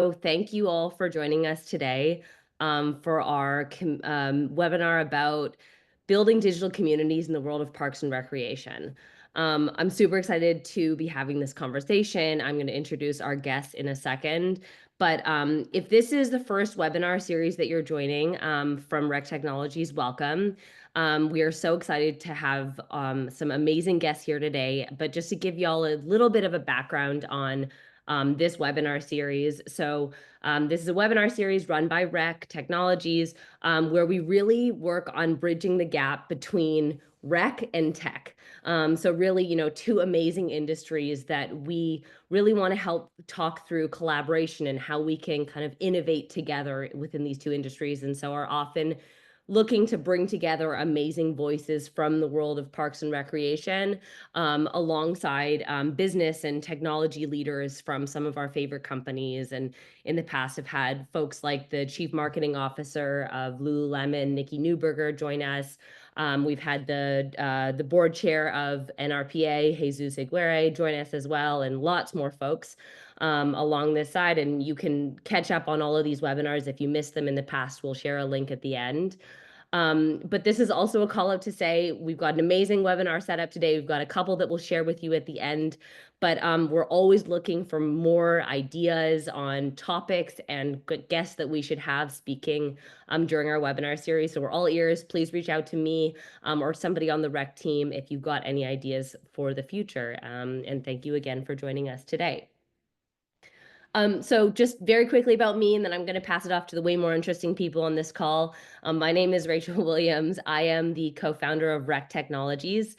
So thank you all for joining us today for our webinar about building digital communities in the world of parks and recreation. I'm super excited to be having this conversation. I'm going to introduce our guests in a second. But if this is the first webinar series that you're joining from Rec Technologies, welcome. We are so excited to have some amazing guests here today. But just to give y'all a little bit of a background on this webinar series. This is a webinar series run by Rec Technologies, where we really work on bridging the gap between rec and tech. Really, two amazing industries that we really want to help talk through collaboration and how we can kind of innovate together within these two industries. And so are often looking to bring together amazing voices from the world of parks and recreation, alongside business and technology leaders from some of our favorite companies. And in the past have had folks like the Chief Marketing Officer of Lululemon, Nikki Newberger, join us. We've had the board chair of NRPA, Jesus Aguirre, join us as well, and lots more folks along this side. And you can catch up on all of these webinars. If you missed them in the past, we'll share a link at the end. But this is also a call out to say we've got an amazing webinar set up today. We've got a couple that we'll share with you at the end, but we're always looking for more ideas on topics and good guests that we should have speaking during our webinar series. So we're all ears. Please reach out to me or somebody on the rec team if you've got any ideas for the future. And thank you again for joining us today. So just very quickly about me, and then I'm going to pass it off to the way more interesting people on this call. My name is Rachel Williams. I am the co-founder of Rec Technologies.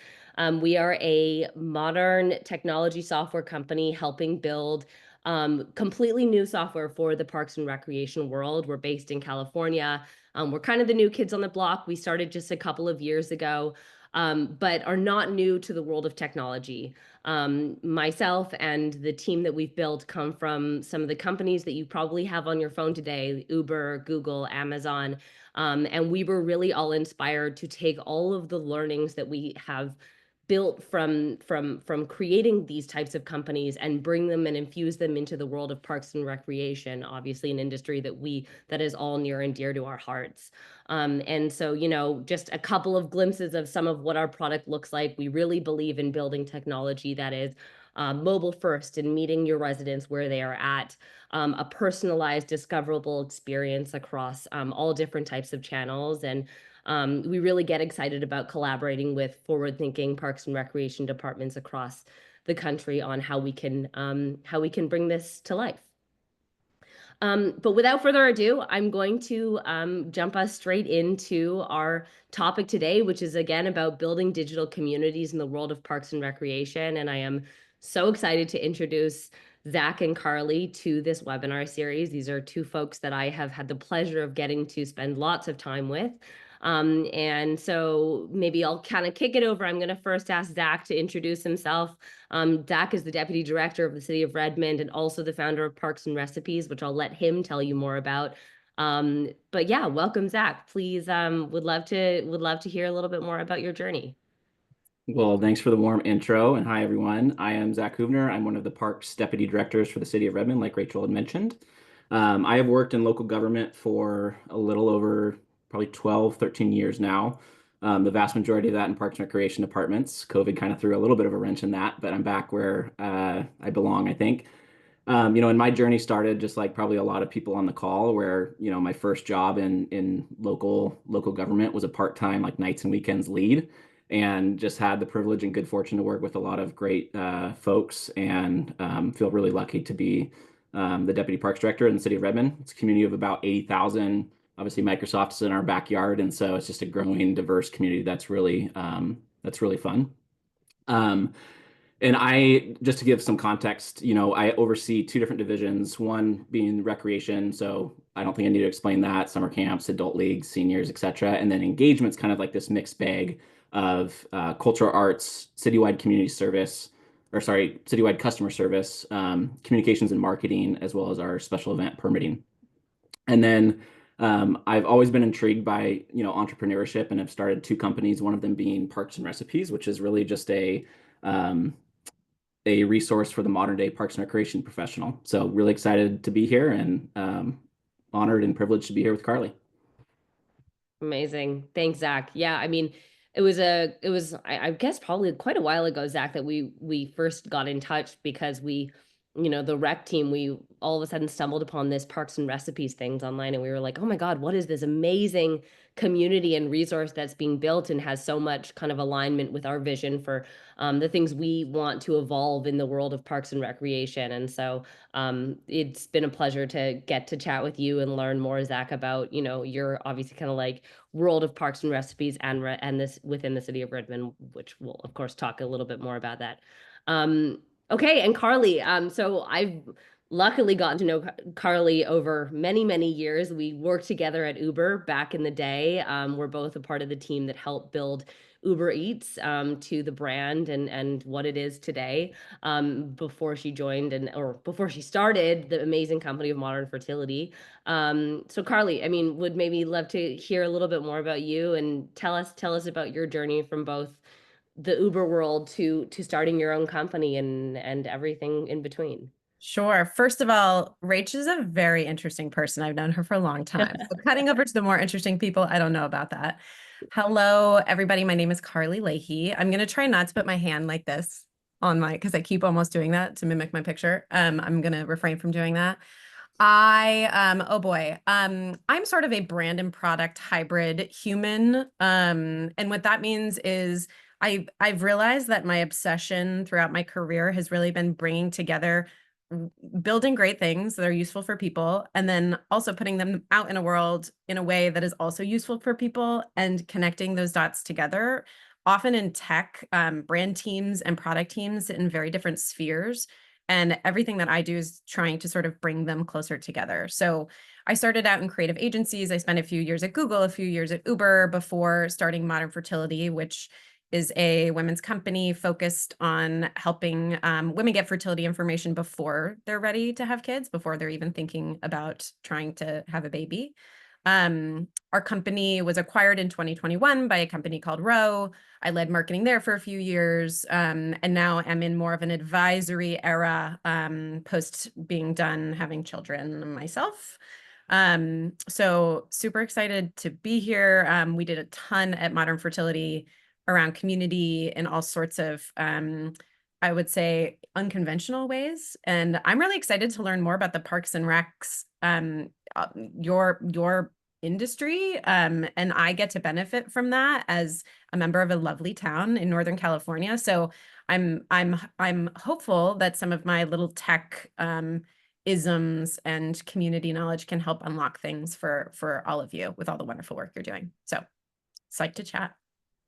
We are a modern technology software company helping build completely new software for the parks and recreation world. We're based in California. We're kind of the new kids on the block. We started just a couple of years ago, but are not new to the world of technology. Myself and the team that we've built come from some of the companies that you probably have on your phone today: Uber, Google, Amazon. And we were really all inspired to take all of the learnings that we have built from creating these types of companies and bring them and infuse them into the world of parks and recreation, obviously an industry that is all near and dear to our hearts. And so, just a couple of glimpses of some of what our product looks like. We really believe in building technology that is mobile first and meeting your residents where they are at, a personalized, discoverable experience across all different types of channels. And we really get excited about collaborating with forward-thinking parks and recreation departments across the country on how we can bring this to life. But without further ado, I'm going to jump us straight into our topic today, which is again about building digital communities in the world of parks and recreation. And I am so excited to introduce Zach and Carly to this webinar series. These are two folks that I have had the pleasure of getting to spend lots of time with. And so maybe I'll kind of kick it over. I'm going to first ask Zach to introduce himself. Zach is the Deputy Director of the City of Redmond and also the founder of Parks and Recipes, which I'll let him tell you more about. But yeah, welcome, Zach. Please, would love to hear a little bit more about your journey. Well, thanks for the warm intro, and hi everyone. I am Zach Houvener. I'm one of the Parks Deputy Directors for the City of Redmond, like Rachel had mentioned. I have worked in local government for a little over probably 12, 13 years now. The vast majority of that in Parks and Recreation departments. COVID kind of threw a little bit of a wrench in that, but I'm back where I belong, I think. And my journey started just like probably a lot of people on the call, where my first job in local government was a part-time like nights and weekends lead, and just had the privilege and good fortune to work with a lot of great folks, and feel really lucky to be the deputy parks director in the city of Redmond. It's a community of about 80,000. Obviously, Microsoft is in our backyard, and so it's just a growing, diverse community that's really fun. And just to give some context, I oversee two different divisions, one being recreation. So I don't think I need to explain that: summer camps, adult leagues, seniors, et cetera. And then engagement's kind of like this mixed bag of cultural arts, citywide community service, citywide customer service, communications and marketing, as well as our special event permitting. And then I've always been intrigued by, entrepreneurship, and have started two companies, one of them being Parks and Recipes, which is really just a a resource for the modern day Parks and Recreation professional. So really excited to be here and honored and privileged to be here with Carly. Amazing. Thanks, Zach. Yeah, I mean, I guess probably quite a while ago, Zach, that we first got in touch because the rec team, we all of a sudden stumbled upon this Parks and Recipes things online, and we were like, oh my God, what is this amazing community and resource that's being built and has so much kind of alignment with our vision for the things we want to evolve in the world of parks and recreation. And so it's been a pleasure to get to chat with you and learn more, Zach, about, your obviously kind of like world of parks and recipes and this within the city of Redmond, which we'll of course talk a little bit more about that. Okay, and Carly, so I've luckily gotten to know Carly over many, many years. We worked together at Uber back in the day. We're both a part of the team that helped build Uber Eats to the brand and what it is today. Before she joined or before she started the amazing company of Modern Fertility. So Carly, I mean, would maybe love to hear a little bit more about you and tell us about your journey from both the Uber world to starting your own company and everything in between. Sure. First of all, Rach is a very interesting person. I've known her for a long time. So cutting over to the more interesting people, I don't know about that. Hello, everybody. My name is Carly Leahy. I'm going to try not to put my hand like this on because I keep almost doing that to mimic my picture. I'm going to refrain from doing that. Oh boy. I'm sort of a brand and product hybrid human. And what that means is I've realized that my obsession throughout my career has really been bringing together building great things that are useful for people and then also putting them out in a world in a way that is also useful for people and connecting those dots together. Often in tech, brand teams and product teams sit in very different spheres. And everything that I do is trying to sort of bring them closer together. So I started out in creative agencies. I spent a few years at Google, a few years at Uber before starting Modern Fertility, which is a women's company focused on helping women get fertility information before they're ready to have kids, before they're even thinking about trying to have a baby. Our company was acquired in 2021 by a company called Row. I led marketing there for a few years, and now I'm in more of an advisory era post being done having children myself. So super excited to be here. We did a ton at Modern Fertility around community in all sorts of, I would say, unconventional ways. And I'm really excited to learn more about the Parks and Recs, your industry. And I get to benefit from that as a member of a lovely town in Northern California. So I'm hopeful that some of my little tech isms and community knowledge can help unlock things for all of you with all the wonderful work you're doing. So psyched to chat.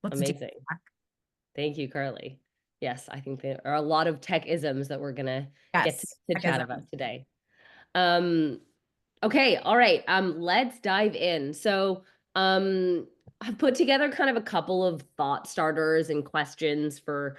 Let's do Amazing. Thank you, Carly. Yes, I think there are a lot of tech isms that we're gonna get yes. to chat about today. Um, okay, all right. Let's dive in. So, I've put together kind of a couple of thought starters and questions for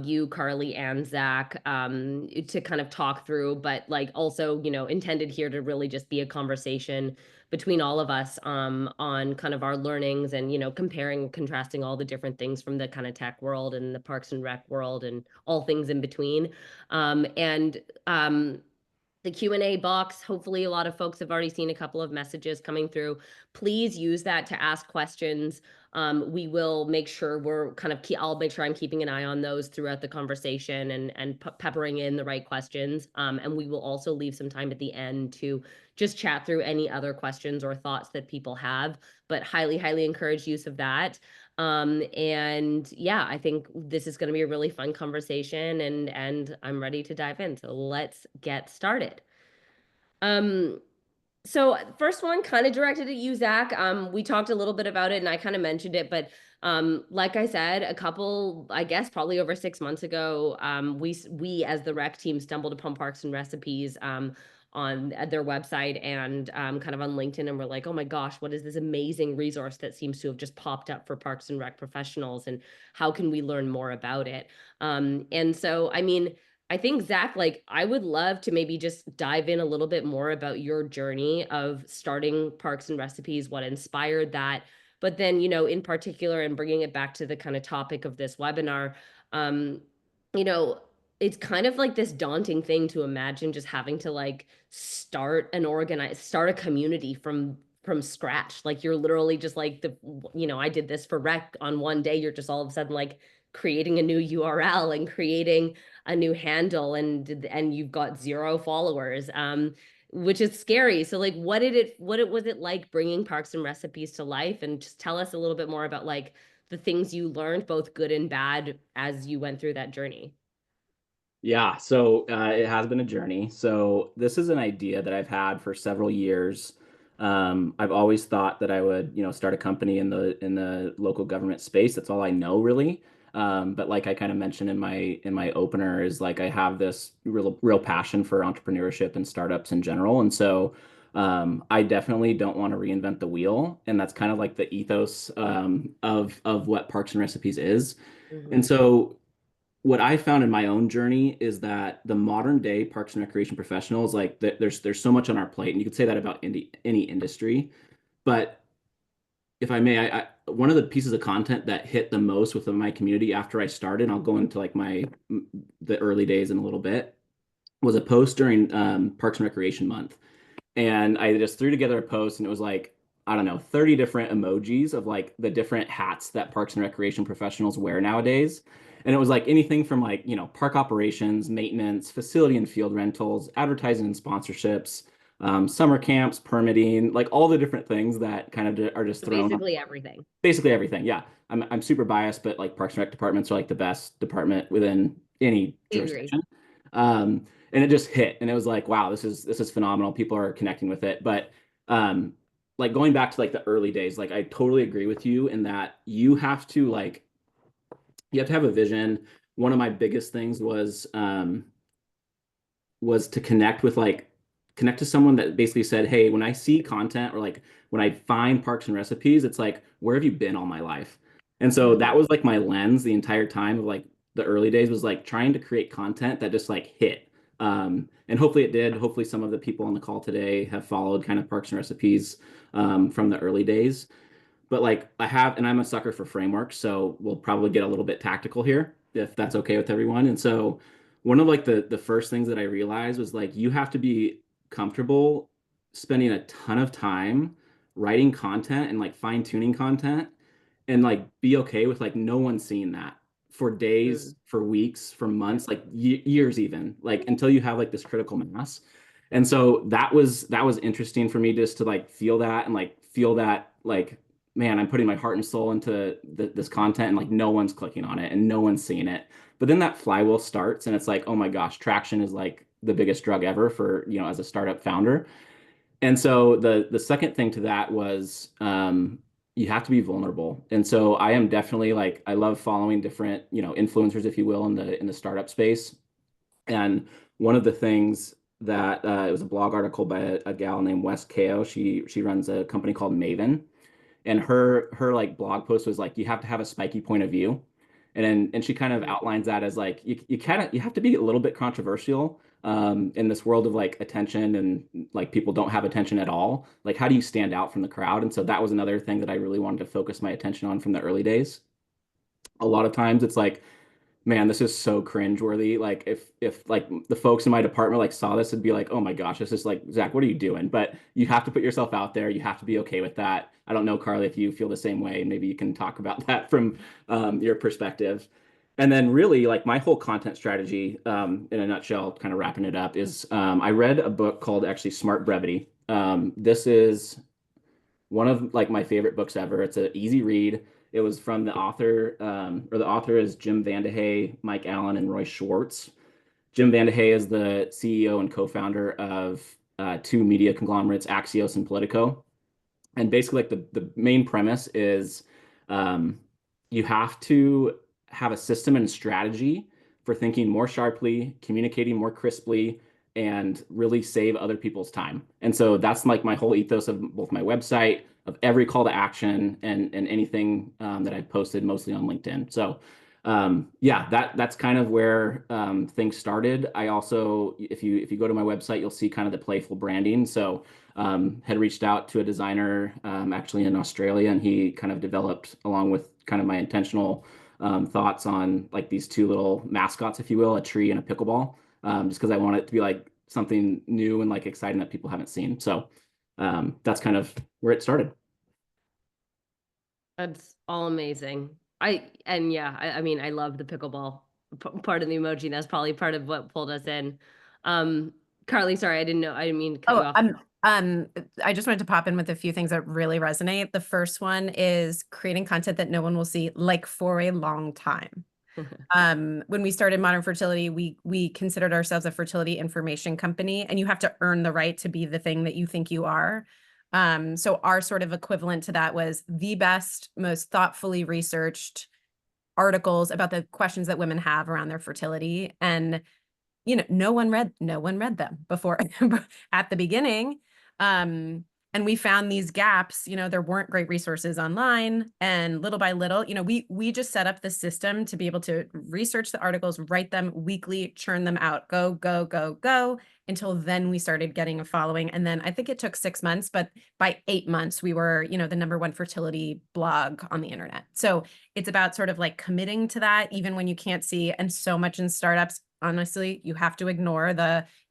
you, Carly, and Zach, to kind of talk through, but like also, intended here to really just be a conversation between all of us on kind of our learnings and, comparing, contrasting all the different things from the kind of tech world and the Parks and Rec world and all things in between. And the Q&A box, hopefully a lot of folks have already seen a couple of messages coming through. Please use that to ask questions. We will make sure I'll make sure I'm keeping an eye on those throughout the conversation and peppering in the right questions. And we will also leave some time at the end to just chat through any other questions or thoughts that people have, but highly, highly encourage use of that. And yeah, I think this is going to be a really fun conversation and I'm ready to dive in. So let's get started. Um, so first one kind of directed at you, Zach. We talked a little bit about it and I kind of mentioned it, but like I said, I guess probably over 6 months ago, we as the rec team stumbled upon Parks and Recipes on their website and kind of on LinkedIn, and we're like, oh my gosh, what is this amazing resource that seems to have just popped up for Parks and Rec professionals, and how can we learn more about it? And so, I mean, I think Zach, like, I would love to maybe just dive in a little bit more about your journey of starting Parks and Recipes, what inspired that, but then, in particular, and bringing it back to the kind of topic of this webinar, um, you know, it's kind of like this daunting thing to imagine just having to like start a community from scratch. Like you're literally just like I did this for rec on one day. You're just all of a sudden like creating a new URL and creating a new handle, and you've got 0 followers. Which is scary. So like what was it like bringing Parks and Recipes to life? And just tell us a little bit more about like the things you learned, both good and bad, as you went through that journey. Yeah, so it has been a journey. So this is an idea that I've had for several years. I've always thought that I would, start a company in the local government space. That's all I know really. But like I kind of mentioned in my opener, is like I have this real passion for entrepreneurship and startups in general. And so I definitely don't want to reinvent the wheel. And that's kind of like the ethos of what Parks and Recipes is. And Mhm. so what I found in my own journey is that the modern day parks and recreation professionals, like there's so much on our plate, and you could say that about any industry. But if I may, one of the pieces of content that hit the most within my community after I started, and I'll go into like the early days in a little bit, was a post during Parks and Recreation Month. And I just threw together a post, and it was like, I don't know, 30 different emojis of like the different hats that parks and recreation professionals wear nowadays. And it was like anything from like, park operations, maintenance, facility and field rentals, advertising and sponsorships, summer camps, permitting, like all the different things that kind of are just So thrown on. basically everything. Basically everything. Yeah. I'm super biased, but like Parks and Rec departments are like the best department within any I agree. jurisdiction. And it just hit, and it was like, wow, this is phenomenal. People are connecting with it. But um, like going back to like the early days, like I totally agree with you in that you have to have a vision. One of my biggest things was to connect to someone that basically said, hey, when I see content or like when I find Parks and Recipes, it's like, where have you been all my life? And so that Mhm. was like my lens the entire time of like the early days, was like trying to create content that just like hit. And hopefully it did. Hopefully some of the people on the call today have followed kind of Parks and Recipes from the early days. But like and I'm a sucker for frameworks, so we'll probably get a little bit tactical here if that's okay with everyone. And so one of like the first things that I realized was like you have to be comfortable spending a ton of time writing content and like fine tuning content, and like be okay with like no one seeing that for days, Mm. for weeks, for Yeah. months, like years even, like until you have like this critical mass. And so that was interesting for me, just to like feel that and like feel that like, man, I'm putting my heart and soul into this content, and like no one's clicking on it and no one's seeing it. But then that flywheel starts, and it's like, oh my gosh, traction is like the biggest drug ever for, as a startup founder. And so the second thing to that was you have to be vulnerable. And so I am definitely like, I love following different, influencers, if you will, in the startup space. And one of the things that it was a blog article by a gal named Wes Kao. She runs a company called Maven, and her like blog post was like, you have to have a spiky point of view. And she kind of Mm. outlines that as like you have to be a little bit controversial in this world of like attention, and like people don't have attention at all. Like how do you stand out from the crowd? And so that was another thing that I really wanted to focus my attention on from the early days. A lot of times it's like, man, this is so cringeworthy. Like if like the folks in my department like saw this, it'd be like, oh my gosh, this is like, Zach, what are you doing? But you have to put yourself out there. You have to be okay with that. I don't know, Carly, if you feel the same way. Maybe you can talk about that from your perspective. And then really like my whole content strategy, in a nutshell, kind of wrapping it up, is I read a book called actually Smart Brevity. This is one of like my favorite books ever. It's an easy read. It was from the author, or the author is Jim Vandehey, Mike Allen, and Roy Schwartz. Jim Vandehey is the CEO and co-founder of two media conglomerates, Axios and Politico. And basically, like the main premise is um, you have to have a system and strategy for thinking more sharply, communicating more crisply, and really save other people's time. And so that's like my whole ethos of both my website, of every call to action, and anything that I've posted, mostly on LinkedIn. So yeah, that's kind of where things started. I also, if you go to my website, you'll see kind of the playful branding. So had reached out to a designer actually in Australia, and he kind of developed, along with kind of my intentional thoughts on like these two little mascots, if you will, a tree and a pickleball, just because I want it to be like something new and like exciting that people haven't seen. So that's kind of where it started. That's all amazing. I mean, I love the pickleball part of the emoji. That's probably part of what pulled us in. Um, Carly, sorry, I didn't mean to cut you Oh, off. I just wanted to pop in with a few things that really resonate. The first one is creating content that no one will see, like for a long time. When we started Modern Fertility, we considered ourselves a fertility information company, and you have to earn the right to be the thing that you think you are. So our sort of equivalent to that was the best, most thoughtfully researched articles about the questions that women have around their fertility. And no one read them before at the beginning. And we found these gaps. There weren't great resources online, and little by little, we just set up the system to be able to research the articles, write them weekly, churn them out, go, go, go, go, until then we started getting a following. And then I think it took 6 months, but by 8 months, we were, the #1 fertility blog on the internet. So it's about sort of like committing to that, even when you can't see. And so much in startups, honestly, you have to ignore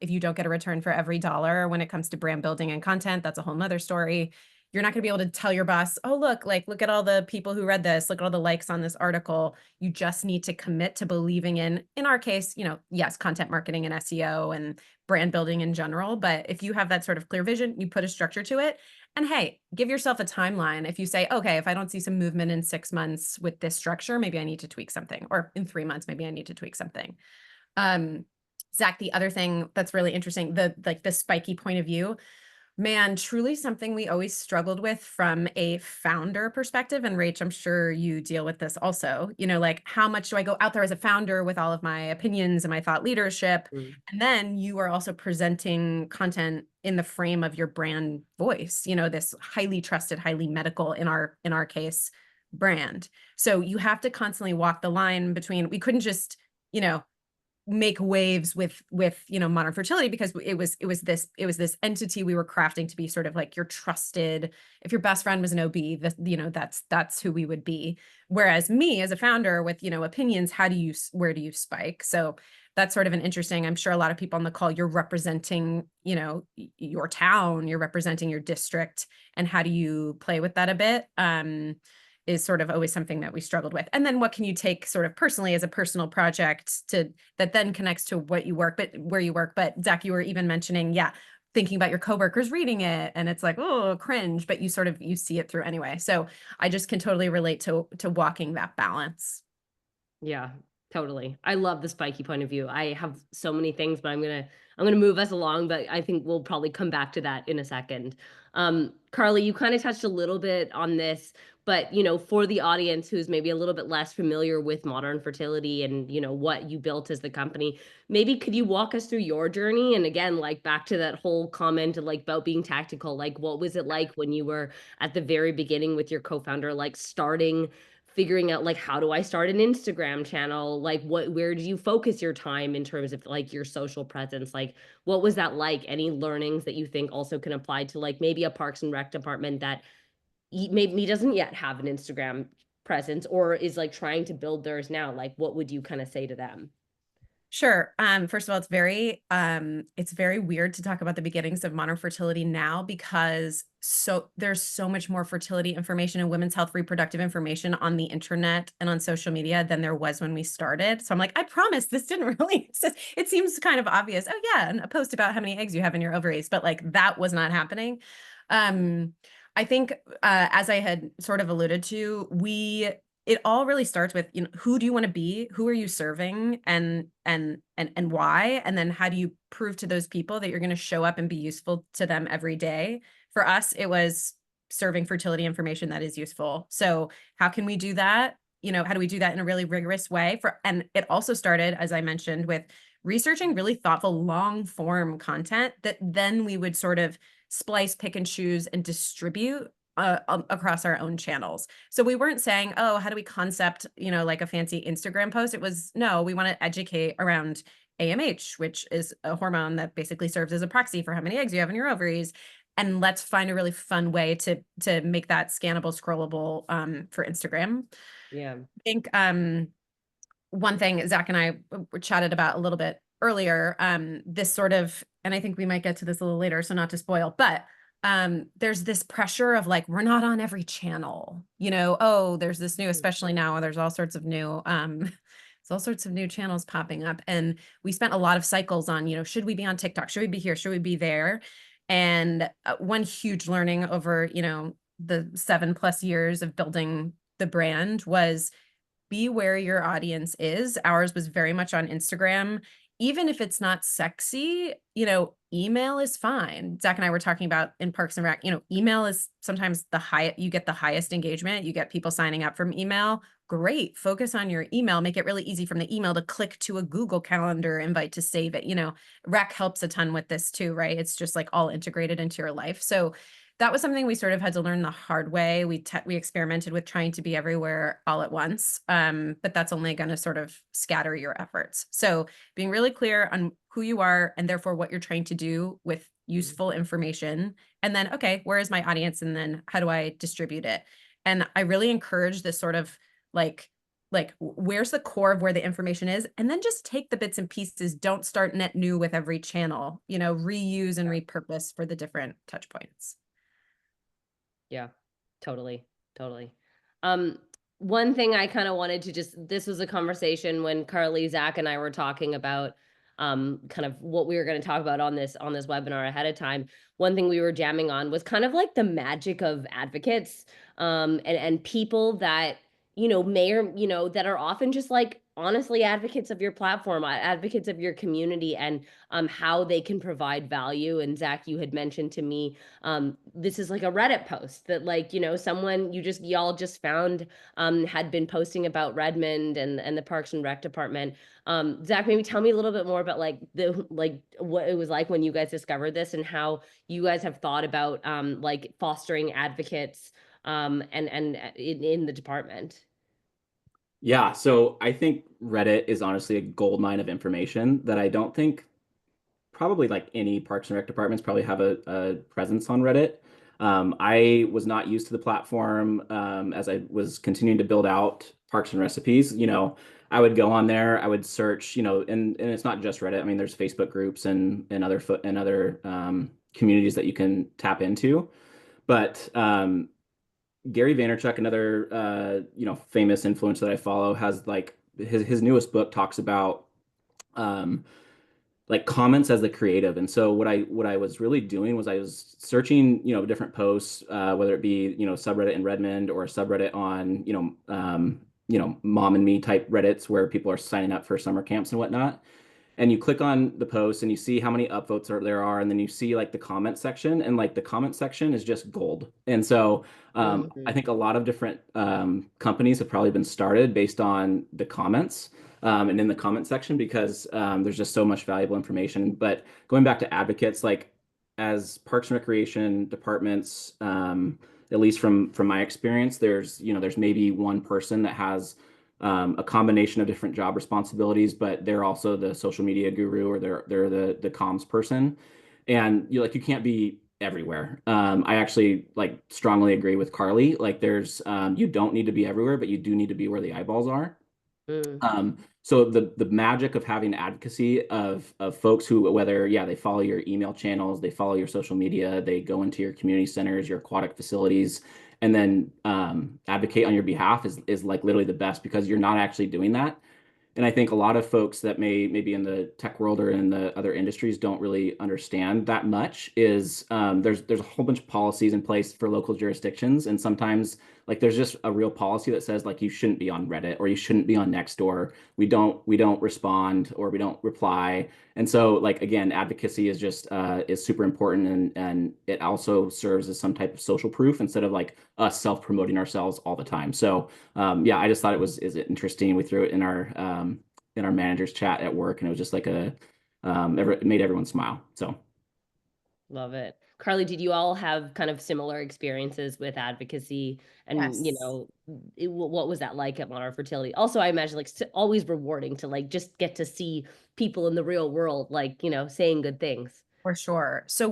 if you don't get a return for every dollar when it comes to brand building and content. That's a whole nother story. You're not going to be able to tell your boss, oh, look at all the people who read this, look at all the likes on this article. You just need to commit to believing in our case, yes, content marketing and SEO and brand building in general. But if you have that sort of clear vision, you put a structure to it. And hey, give yourself a timeline. If you say, okay, if I don't see some movement in 6 months with this structure, maybe I need to tweak something, or in 3 months, maybe I need to tweak something. Zach, the other thing that's really interesting, the spiky point of view, man, truly something we always struggled with from a founder perspective. And Rach, I'm sure you deal with this also, like how much do I go out there as a founder with all of my opinions and my thought leadership? Mm. And then you are also presenting content in the frame of your brand voice, this highly trusted, highly medical, in our case, brand. So you have to constantly walk the line between, we couldn't just, make waves with Modern Fertility, because it was this entity we were crafting to be sort of like your trusted, if your best friend was an OB, that's who we would be. Whereas me as a founder with opinions, where do you spike? So that's sort of an interesting, I'm sure a lot of people on the call, you're representing your town, you're representing your district, and how do you play with that a bit? Is sort of always something that we struggled with. And then what can you take sort of personally as a personal project that then connects to where you work. But Zach, you were even mentioning, thinking about your coworkers reading it, and it's like, oh, cringe, but you see it through anyway. So I just can totally relate to walking that balance. Yeah, totally. I love the spiky point of view. I have so many things, but I'm gonna move us along, but I think we'll probably come back to that in a second. Carly, you kind of touched a little bit on this, but for the audience who's maybe a little bit less familiar with Modern Fertility and what you built as the company, maybe could you walk us through your journey? And again, like back to that whole comment like about being tactical, like what was it like when you were at the very beginning with your co-founder, like figuring out like how do I start an Instagram channel? Like where do you focus your time in terms of like your social presence? Like what was that like? Any learnings that you think also can apply to like maybe a Parks and Rec department that maybe doesn't yet have an Instagram presence or is like trying to build theirs now? Like what would you kind of say to them? Sure. First of all, it's very weird to talk about the beginnings of Modern Fertility now, because there's so much more fertility information and women's health reproductive information on the internet and on social media than there was when we started. So I'm like, I promise this didn't really exist. It seems kind of obvious. Oh yeah, and a post about how many eggs you have in your ovaries, but like that was not happening. I think, as I had sort of alluded to, it all really starts with, who do you want to be? Who are you serving, and why? And then how do you prove to those people that you're going to show up and be useful to them every day? For us, it was serving fertility information that is useful. So how can we do that? How do we do that in a really rigorous way? And it also started, as I mentioned, with researching really thoughtful long form content that then we would sort of splice, pick and choose, and distribute across our own channels. So we weren't saying, oh, how do we concept, like a fancy Instagram post? It was, no, we want to educate around AMH, which is a hormone that basically serves as a proxy for how many eggs you have in your ovaries. and let's find a really fun way to make that scannable, scrollable for Instagram. Yeah. I think one thing Zach and I chatted about a little bit earlier, this sort of, and I think we might get to this a little later, so not to spoil, but there's this pressure of like, we're not on every channel, you know, oh, there's this new, especially now, there's all sorts of new, there's all sorts of new channels popping up. And we spent a lot of cycles on, you know, should we be on TikTok? Should we be here? Should we be there? And one huge learning over, you know, the 7+ years of building the brand was be where your audience is. Ours was very much on Instagram. Even if it's not sexy, you know, email is fine. Zach and I were talking about in Parks and Rec, you know, email is sometimes the highest, you get the highest engagement. You get people signing up from email. Great. Focus on your email. Make it really easy from the email to click to a Google Calendar invite to save it. You know, Rec helps a ton with this too, right? It's just like all integrated into your life. So that was something we sort of had to learn the hard way. We experimented with trying to be everywhere all at once, but that's only going to sort of scatter your efforts. So being really clear on who you are and therefore what you're trying to do with useful information, and then, okay, where is my audience, and then how do I distribute it? And I really encourage this sort of like where's the core of where the information is, and then just take the bits and pieces. Don't start net new with every channel, you know, reuse and repurpose for the different touch points. Yeah, totally. Totally. Um, One thing I kind of wanted to just, this was a conversation when Carly, Zach, and I were talking about kind of what we were going to talk about on this webinar ahead of time. One thing we were jamming on was kind of like the magic of advocates, and people that, you know, may or, you know, that are often just like honestly advocates of your platform, advocates of your community, and how they can provide value. And Zach, you had mentioned to me, this is like a Reddit post that, like, you know, someone y'all just found had been posting about Redmond and the Parks and Rec department. Zach, maybe tell me a little bit more about like what it was like when you guys discovered this, and how you guys have thought about like fostering advocates and in the department. Yeah, so I think Reddit is honestly a gold mine of information that I don't think probably like any Parks and Rec departments probably have a presence on Reddit. I was not used to the platform as I was continuing to build out Parks and Recipes. You know, I would go on there, I would search, you know, and it's not just Reddit. I mean, there's Facebook groups and other communities that you can tap into. But Gary Vaynerchuk, another you know, famous influencer that I follow, has like his newest book talks about um, like comments as the creative. And so what I was really doing was I was searching, you know, different posts, whether it be, you know, subreddit in Redmond or a subreddit on, you know, mom and me type Reddits where people are signing up for summer camps and whatnot. And you click on the post and you see how many upvotes there are, and then you see like the comment section, and like the comment section is just gold. And so I Mhm. think a lot of different companies have probably been started based on the comments and in the comment section, because there's just so much valuable information. But going back to advocates, like as Parks and Recreation departments, at least from my experience, there's, you know, there's maybe one person that has a combination of different job responsibilities, but they're also the social media guru, or they're the comms person, and you can't be everywhere. I actually like strongly agree with Carly. Like there's you don't need to be everywhere, but you do need to be where the eyeballs are. Mm. So the magic of having advocacy of folks who, whether, yeah, they follow your email channels, they follow your social media, they go into your community centers, your aquatic facilities, and then advocate on your behalf is like literally the best, because you're not actually doing that. And I think a lot of folks that may be in the tech world or in the other industries don't really understand that much. Is there's a whole bunch of policies in place for local jurisdictions, and sometimes like there's just a real policy that says like you shouldn't be on Reddit or you shouldn't be on Nextdoor. We don't respond or we don't reply. And so like again, advocacy is just is super important, and it also serves as some type of social proof instead of like us self-promoting ourselves all the time. So yeah, I just thought it was is interesting. We threw it in our manager's chat at work, and it was just like it made everyone smile. So Love it. Carly, did you all have kind of similar experiences with advocacy? And, you Yes. know, what was that like at Modern Fertility? Also, I imagine like always rewarding to like just get to see people in the real world, like, you know, saying good things. For sure. So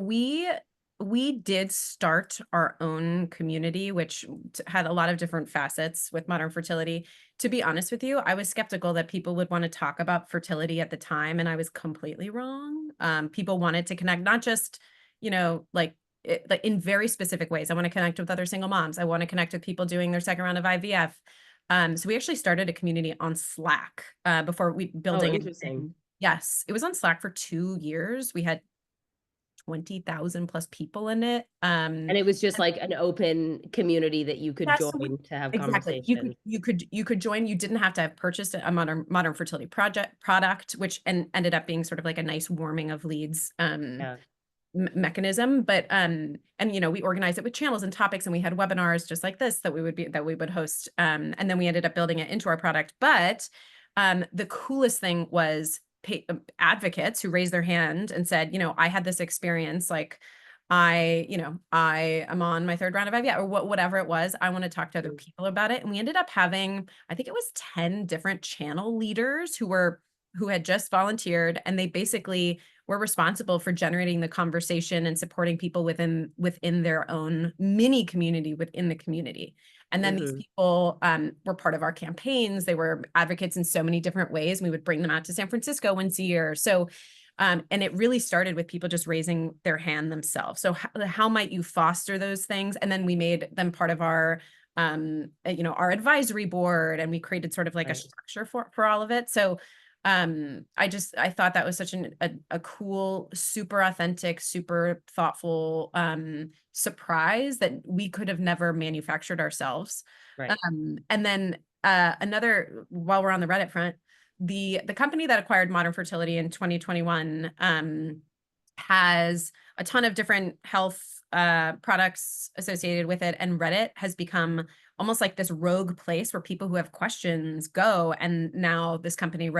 we did start our own community, which had a lot of different facets with Modern Fertility. To be honest with you, I was skeptical that people would want to talk about fertility at the time, and I was completely wrong. People wanted to connect, not just, like in very specific ways. I want to connect with other single moms. I want to connect with people doing their second round of IVF. So we actually started a community on Slack before we Oh, building. interesting. Yes, it was on Slack for 2 years. We had 20,000 plus people in it. And it was just like an open community that you could Yes, join to have exactly. conversations. You could join. You didn't have to have purchased a modern fertility product, which ended up being sort of like a nice warming of leads Yeah. mechanism. But and we organized it with channels and topics, and we had webinars just like this that we would host. And then we ended up building it into our product. But the coolest thing was advocates who raised their hand and said, I had this experience, like I am on my third round of IVF or whatever it was. I want to talk to other people about it. And we ended up having, I think it was 10 different channel leaders who had just volunteered, and they basically were responsible for generating the conversation and supporting people within their own mini community within the community. And then these people were part of our campaigns. They were advocates in so many different ways. We would bring them out to San Francisco once a year. So and it really started with people just raising their hand themselves. So how might you foster those things? And then we made them part of our our advisory board, and we created sort of like a structure for all of it. So I thought that was such a cool, super authentic, super thoughtful surprise that we could have never manufactured ourselves. Right. And then another, while we're on the Reddit front, the company that acquired Modern Fertility in 2021 has a ton of different health products associated with it, and Reddit has become almost like this rogue place where people who have questions go, and now this company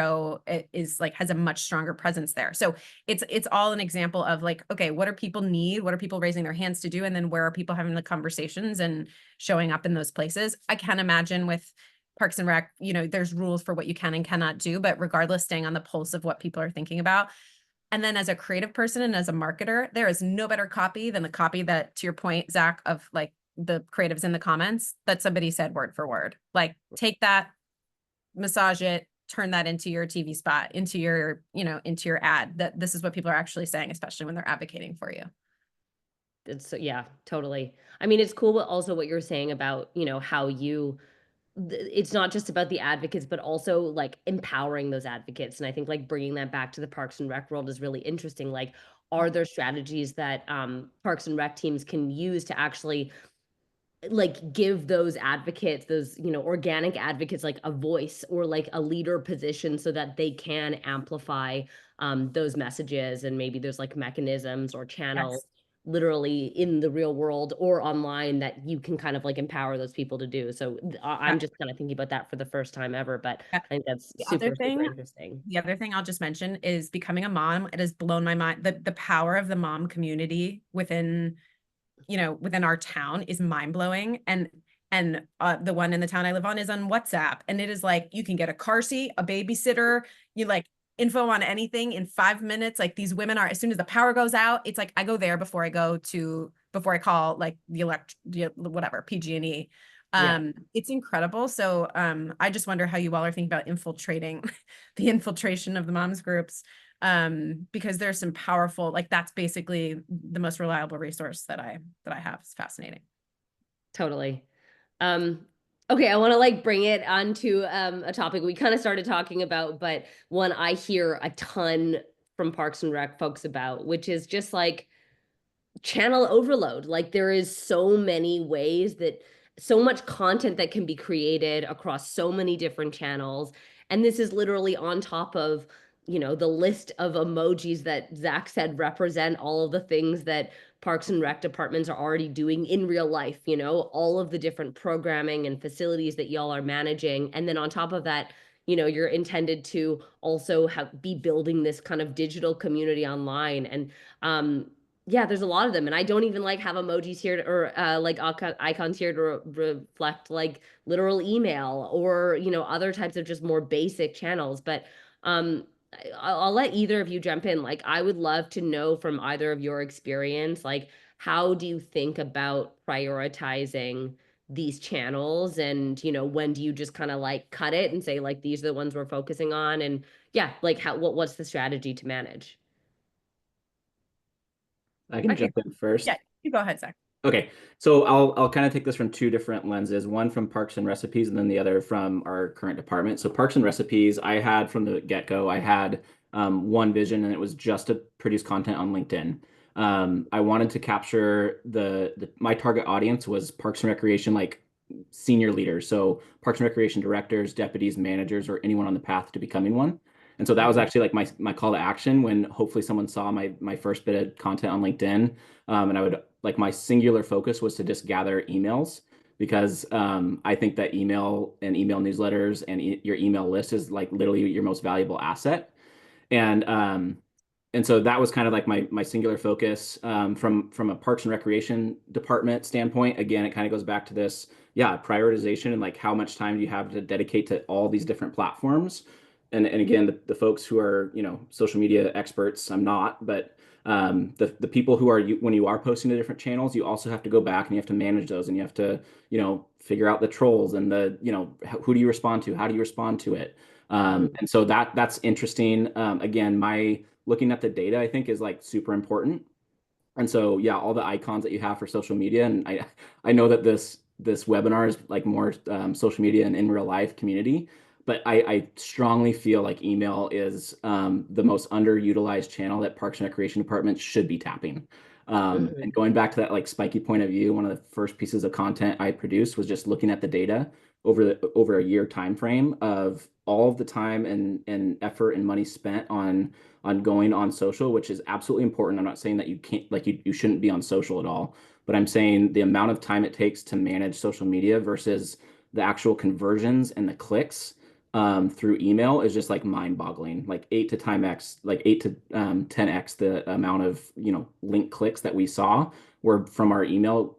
has a much stronger presence there. So it's all an example of like, okay, what do people need? What are people raising their hands to do? And then where are people having the conversations and showing up in those places? I can imagine with Parks and Rec, there's rules for what you can and cannot do, but regardless, staying on the pulse of what people are thinking about. And then as a creative person and as a marketer, there is no better copy than the copy that, to your point, Zach, of like the creatives in the comments that somebody said word for word. Like, take that, massage it, turn that into your TV spot, into your ad. That this is what people are actually saying, especially when they're advocating for you. Yeah, totally. I mean, it's cool, but also what you're saying about, how it's not just about the advocates, but also like empowering those advocates. And I think like bringing that back to the Parks and Rec world is really interesting. Like, are there strategies that Parks and Rec teams can use to actually like give those advocates, those organic advocates, like a voice or like a leader position so that they can amplify those messages? And maybe there's like mechanisms or channels literally in the real world or online that you can kind of like empower those people to do. So I'm just kind of thinking about that for the first time ever, but I think that's super interesting. The other thing I'll just mention is becoming a mom. It has blown my mind. The power of the mom community within our town is mind blowing. And the one in the town I live on is on WhatsApp, and it is like, you can get a car seat, a babysitter, info on anything in 5 minutes. Like, these women are, as soon as the power goes out, it's like, I go there before I call like whatever, PG&E. It's incredible. So I just wonder how you all are thinking about infiltrating the infiltration of the moms groups, because there's some powerful, like, that's basically the most reliable resource that I have. It's fascinating. Totally. Okay, I want to like bring it onto a topic we kind of started talking about, but one I hear a ton from Parks and Rec folks about, which is just like channel overload. Like, there is so many ways that so much content that can be created across so many different channels. And this is literally on top of, the list of emojis that Zach said represent all of the things that Parks and Rec departments are already doing in real life, all of the different programming and facilities that y'all are managing. And then on top of that, you're intended to also be building this kind of digital community online. And yeah, there's a lot of them, and I don't even like have emojis here or like icons here to reflect like literal email or other types of just more basic channels. But I'll let either of you jump in. Like, I would love to know from either of your experience, like, how do you think about prioritizing these channels? And, when do you just kind of like cut it and say, like, these are the ones we're focusing on? And yeah, like what's the strategy to manage? I can Okay. jump in first. Yeah, you go ahead, Zach. Okay, so I'll kind of take this from two different lenses, one from Parks and Recipes and then the other from our current department. So Parks and Recipes, I had from the get-go, I had one vision, and it was just to produce content on LinkedIn. I wanted to capture my target audience was Parks and Recreation, like senior leaders. So Parks and Recreation directors, deputies, managers, or anyone on the path to becoming one. And so that was actually like my call to action when hopefully someone saw my first bit of content on LinkedIn. And I would like my singular focus was to just gather emails because I think that email and email newsletters and your email list is like literally your most valuable asset. And and so that was kind of like my singular focus from a Parks and Recreation department standpoint. Again, it kind of goes back to this, yeah, prioritization and like how much time do you have to dedicate to all these different platforms. And again, the folks who are, social media experts, I'm not, but the people who are when you are posting to different channels, you also have to go back and you have to manage those and you have to, figure out the trolls and who do you respond to? How do you respond to it? And so that's interesting. Again, my looking at the data, I think is like super important. And so, yeah, all the icons that you have for social media, and I know that this webinar is like more social media and in real life community, but I strongly feel like email is the most underutilized channel that Parks and Recreation departments should be tapping. And going back to that like spiky point of view, one of the first pieces of content I produced was just looking at the data over a year time frame of all of the time and effort and money spent on going on social, which is absolutely important. I'm not saying that you can't, like you shouldn't be on social at all, but I'm saying the amount of time it takes to manage social media versus the actual conversions and the clicks through email is just like mind-boggling. Like 8 to 10x the amount of link clicks that we saw were from our email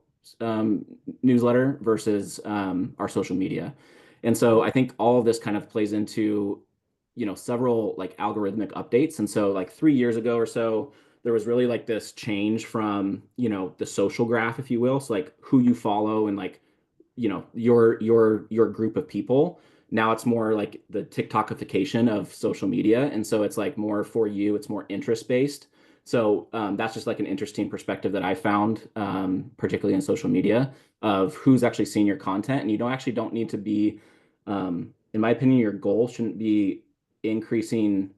newsletter versus our social media. And so I think all of this kind of plays into several like algorithmic updates. And so like 3 years ago or so, there was really like this change from the social graph, if you will, so like who you follow and like your group of people. Now it's more like the TikTokification of social media, and so it's like more for you, it's more interest based. So that's just like an interesting perspective that I found, particularly in social media, of who's actually seeing your content. And you don't need to be, in my opinion, your goal shouldn't be increasing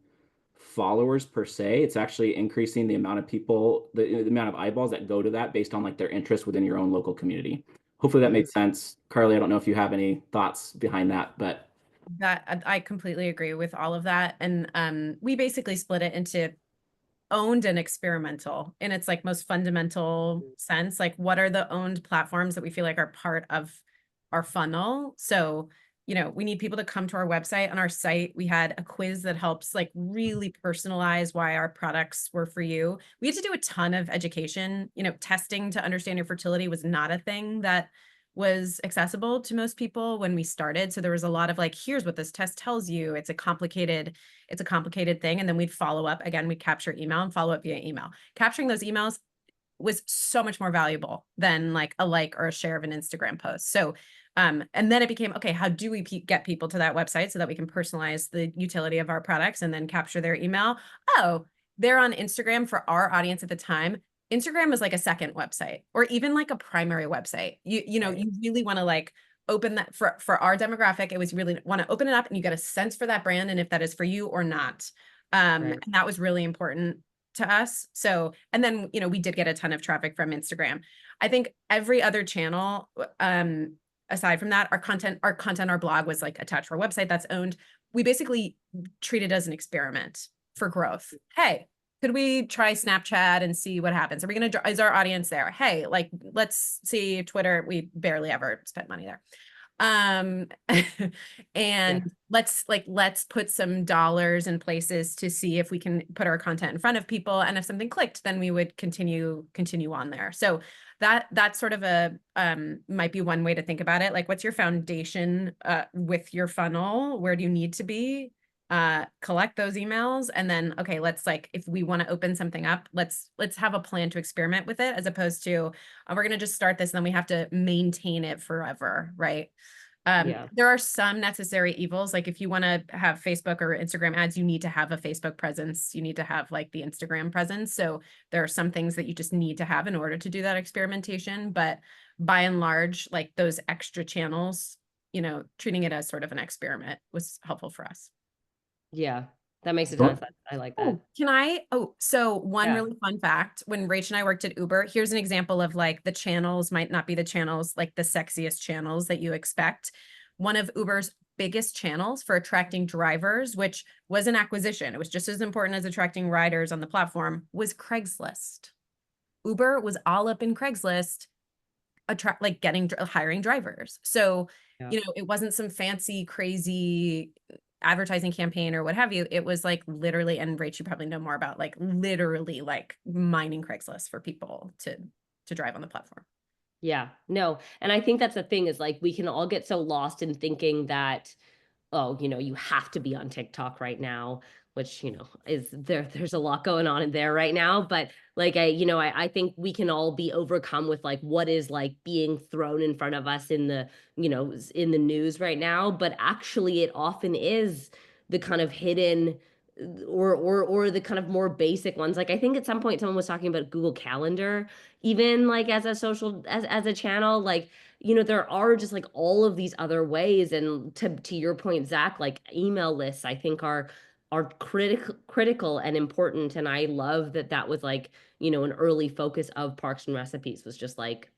followers per se. It's actually increasing the amount of people, the amount of eyeballs that go to that based on like their interest within your own local community. Hopefully that made sense. Carly, I don't know if you have any thoughts behind that, but That I completely agree with all of that. And we basically split it into owned and experimental in its like most fundamental sense. Like, what are the owned platforms that we feel like are part of our funnel? So, we need people to come to our website. On our site, we had a quiz that helps like really personalize why our products were for you. We had to do a ton of education. Testing to understand your fertility was not a thing that was accessible to most people when we started. So there was a lot of like, here's what this test tells you. It's a complicated thing. And then we'd follow up. Again, we'd capture email and follow up via email. Capturing those emails was so much more valuable than like a like or a share of an Instagram post. So, and then it became, okay, how do we get people to that website so that we can personalize the utility of our products and then capture their email? Oh, they're on Instagram. For our audience at the time, Instagram was like a second website or even like a primary website. You really want to like open that for our demographic. It was really want to open it up and you get a sense for that brand and if that is for you or not. And that was really important to us. So, and then, we did get a ton of traffic from Instagram. I think every other channel, aside from that, our content, our blog was like attached to our website that's owned. We basically treat it as an experiment for growth. Hey, could we try Snapchat and see what happens? Are we going to, is our audience there? Hey, like, let's see Twitter. We barely ever spent money there. And let's put some dollars in places to see if we can put our content in front of people. And if something clicked, then we would continue on there. So that's sort of a, might be one way to think about it. Like, what's your foundation, with your funnel? Where do you need to be? collect those emails, and then, okay, let's like, if we want to open something up, let's have a plan to experiment with it, as opposed to, we're going to just start this and then we have to maintain it forever, right? Yeah. There are some necessary evils. Like if you want to have Facebook or Instagram ads, you need to have a Facebook presence. You need to have like the Instagram presence. So there are some things that you just need to have in order to do that experimentation. But by and large, like those extra channels, treating it as sort of an experiment was helpful for us. Yeah. That makes a ton of sense. I like that. So one Yeah. really fun fact, when Rach and I worked at Uber, here's an example of like the channels might not be the channels, like the sexiest channels that you expect. One of Uber's biggest channels for attracting drivers, which was an acquisition, it was just as important as attracting riders on the platform, was Craigslist. Uber was all up in Craigslist, hiring drivers. So, Yeah. it wasn't some fancy, crazy advertising campaign or what have you. It was like literally, and Rach, you probably know more about, like literally like mining Craigslist for people to drive on the platform. Yeah. No. And I think that's the thing is like we can all get so lost in thinking that, oh, you have to be on TikTok right now, which, is there's a lot going on in there right now. But like, I think we can all be overcome with like what is like being thrown in front of us in the, in the news right now. But actually it often is the kind of hidden or the kind of more basic ones. Like I think at some point someone was talking about Google Calendar, even like as a social, as a channel, like, there are just like all of these other ways. And to your point, Zach, like email lists, I think are critical and important. And I love that was like, an early focus of Parks and Recipes was just like,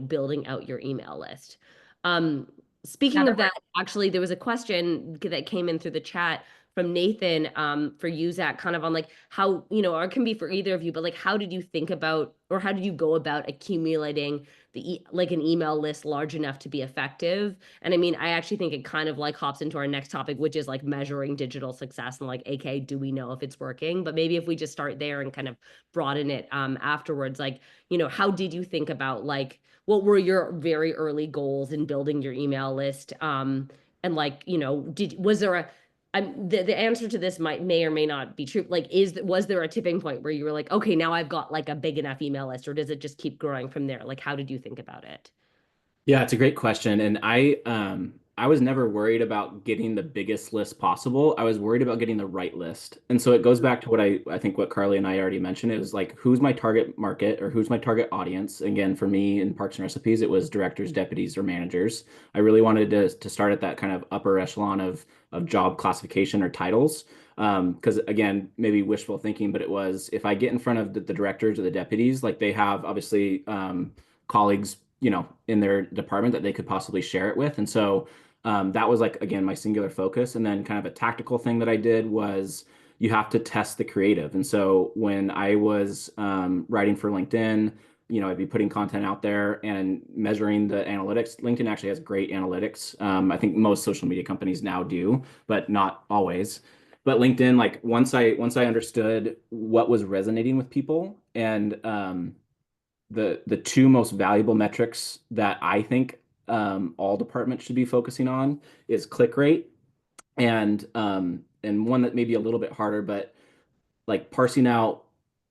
building out your email list. Um, Now Speaking that of that, actually, there was a question that came in through the chat from Nathan, for you, Zach, kind of on like how, or it can be for either of you, but like how did you think about, or how did you go about accumulating like an email list large enough to be effective? And I mean, I actually think it kind of like hops into our next topic, which is like measuring digital success and like, AK, do we know if it's working? But maybe if we just start there and kind of broaden it afterwards, like, how did you think about like what were your very early goals in building your email list? And like, was there a the answer to this may or may not be true. Like, was there a tipping point where you were like, okay, now I've got like a big enough email list, or does it just keep growing from there? Like, how did you think about it? Yeah, it's a great question. And I was never worried about getting the biggest list possible. I was worried about getting the right list. And so it goes back to what I think what Carly and I already mentioned. It was like, who's my target market or who's my target audience? Again, for me in Parks and Recipes, it was directors, deputies, or managers. I really wanted to start at that kind of upper echelon of job classification or titles. Because again, maybe wishful thinking, but it was if I get in front of the directors or the deputies, like they have obviously colleagues, in their department that they could possibly share it with. And so that was like, again, my singular focus. And then kind of a tactical thing that I did was you have to test the creative. And so when I was writing for LinkedIn, I'd be putting content out there and measuring the analytics. LinkedIn actually has great analytics. I think most social media companies now do, but not always. But LinkedIn, like once I understood what was resonating with people and the two most valuable metrics that I think all departments should be focusing on is click rate and one that may be a little bit harder, but like parsing out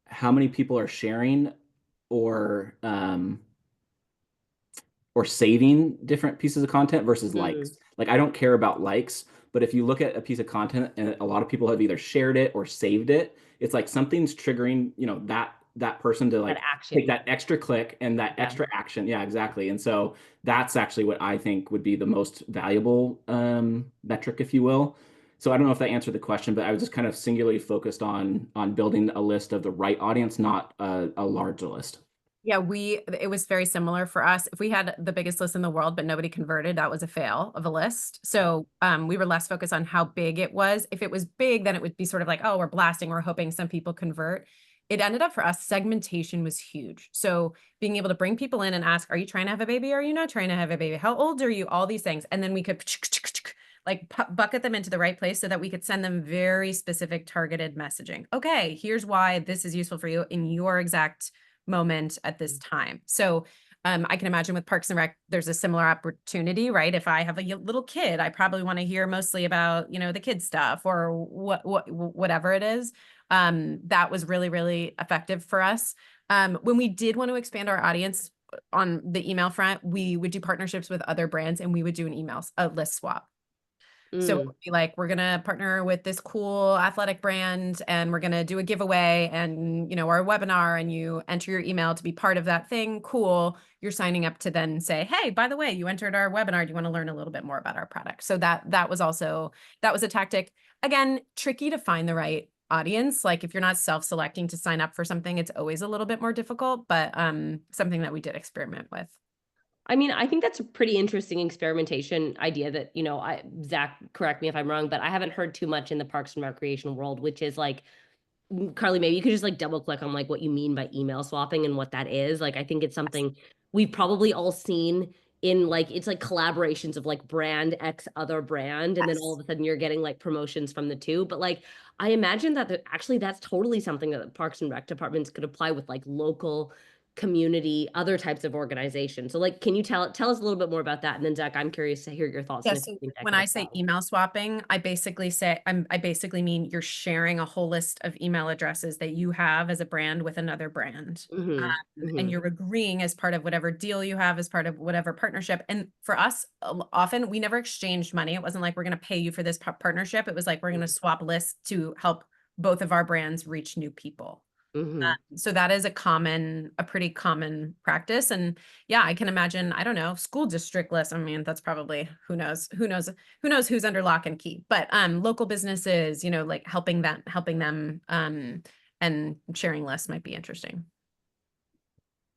how many people are sharing or um, or saving different pieces of content versus Mm, likes. Like I don't care about likes, but if you look at a piece of content and a lot of people have either shared it or saved it, it's like something's triggering, that person to that like take action. that extra click and that Yeah. extra action. Yeah, exactly. And so that's actually what I think would be the most valuable metric, if you will. So I don't know if that answered the question, but I was just kind of singularly focused on building a list of the right audience, not a large list. Yeah, it was very similar for us. If we had the biggest list in the world, but nobody converted, that was a fail of a list. So we were less focused on how big it was. If it was big, then it would be sort of like, oh, we're blasting, we're hoping some people convert. It ended up for us, segmentation was huge. So being able to bring people in and ask, are you trying to have a baby? Are you not trying to have a baby? How old are you? All these things. And then we could like bucket them into the right place so that we could send them very specific targeted messaging. Okay, here's why this is useful for you in your exact moment at this time. So I can imagine with Parks and Rec, there's a similar opportunity, right? If I have a little kid, I probably want to hear mostly about, the kid stuff or whatever it is. That was really, really effective for us. When we did want to expand our audience on the email front, we would do partnerships with other brands and we would do a list swap. So it Mm, would be like, we're going to partner with this cool athletic brand and we're going to do a giveaway and, our webinar, and you enter your email to be part of that thing. Cool. You're signing up to then say, hey, by the way, you entered our webinar. Do you want to learn a little bit more about our product? So that was a tactic. Again, tricky to find the right audience. Like if you're not self-selecting to sign up for something, it's always a little bit more difficult, but something that we did experiment with. I mean, I think that's a pretty interesting experimentation idea that, Zach, correct me if I'm wrong, but I haven't heard too much in the Parks and Recreation world, which is like, Carly, maybe you could just like double click on like what you mean by email swapping and what that is. Like, I think it's something we've probably all seen in like, it's like collaborations of like brand X other brand. And then all of a sudden you're getting like promotions from the two. But like, I imagine that actually that's totally something that the Parks and Rec departments could apply with like local community, other types of organizations. So like, can you tell us a little bit more about that? And then Zach, I'm curious to hear your thoughts Yeah, and if you so think that when could I say apply. email swapping, I basically mean you're sharing a whole list of email addresses that you have as a brand with another brand. Mm-hmm. And Mm-hmm. you're agreeing as part of whatever deal you have, as part of whatever partnership. And for us, often we never exchanged money. It wasn't like we're going to pay you for this partnership. It was like we're going to swap lists to help both of our brands reach new people. Mm-hmm. So that is a pretty common practice. And yeah, I can imagine, I don't know, school district lists. I mean, that's probably, who knows who's under lock and key, but local businesses, like helping them and sharing lists might be interesting.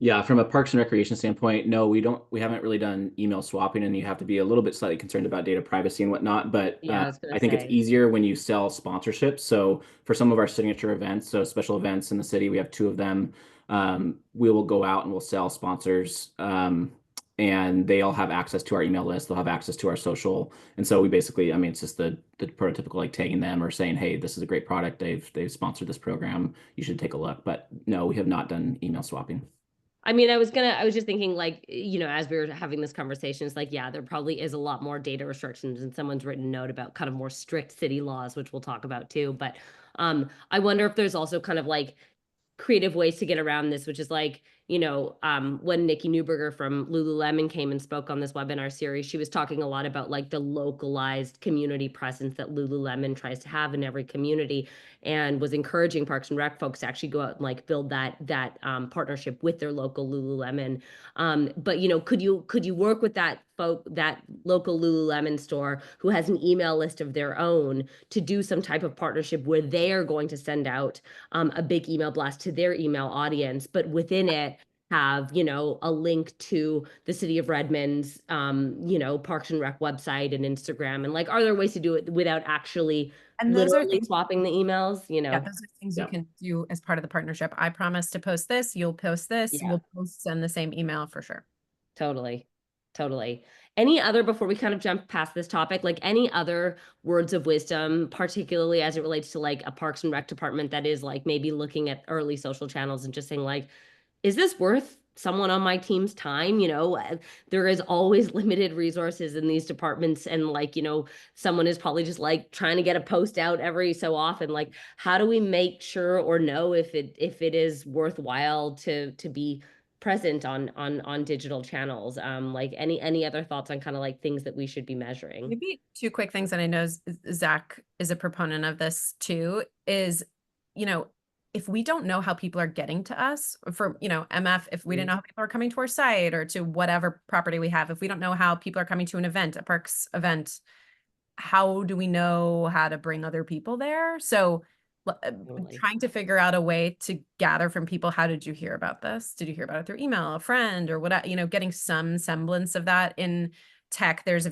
Yeah, from a Parks and Recreation standpoint, no, we haven't really done email swapping, and you have to be a little bit slightly concerned about data privacy and whatnot. But Yeah, I was gonna I think it's say. easier when you sell sponsorships. So for some of our signature events, so special events in the city, we have two of them. We will go out and we'll sell sponsors, and they all have access to our email list. They'll have access to our social, and so we basically, I mean, it's just the prototypical like tagging them or saying, hey, this is a great product. They've sponsored this program. You should take a look. But no, we have not done email swapping. I mean, I was just thinking like, as we were having this conversation, it's like, yeah, there probably is a lot more data restrictions and someone's written a note about kind of more strict city laws, which we'll talk about too. But I wonder if there's also kind of like creative ways to get around this, which is like, when Nikki Newberger from Lululemon came and spoke on this webinar series, she was talking a lot about like the localized community presence that Lululemon tries to have in every community, and was encouraging Parks and Rec folks to actually go out and like build that partnership with their local Lululemon. But could you work with that local Lululemon store who has an email list of their own to do some type of partnership where they are going to send out a big email blast to their email audience, but within it have, a link to the City of Redmond's, Parks and Rec website and Instagram. And like, are there ways to do it without actually And those are literally things, swapping the emails, yeah, those are things you Yeah. can do as part of the partnership. I promise to post this, you'll post this, Yeah, we'll both send the same email for sure. totally. Totally. Any other, before we kind of jump past this topic, like any other words of wisdom, particularly as it relates to like a Parks and Rec department that is like maybe looking at early social channels and just saying like, is this worth someone on my team's time? There is always limited resources in these departments. And like, someone is probably just like trying to get a post out every so often. Like, how do we make sure or know if it is worthwhile to be present on digital channels? Like any other thoughts on kind of like things that we should be measuring? Maybe two quick things, and I know Zach is a proponent of this too, is, you know, if we don't know how people are getting to us for, MF, if we didn't know how people are coming to our site or to whatever property we have, if we don't know how people are coming to an event, a parks event, how do we know how to bring other people there? So Totally. trying to figure out a way to gather from people, how did you hear about this? Did you hear about it through email, a friend, or what, getting some semblance of that in tech. There's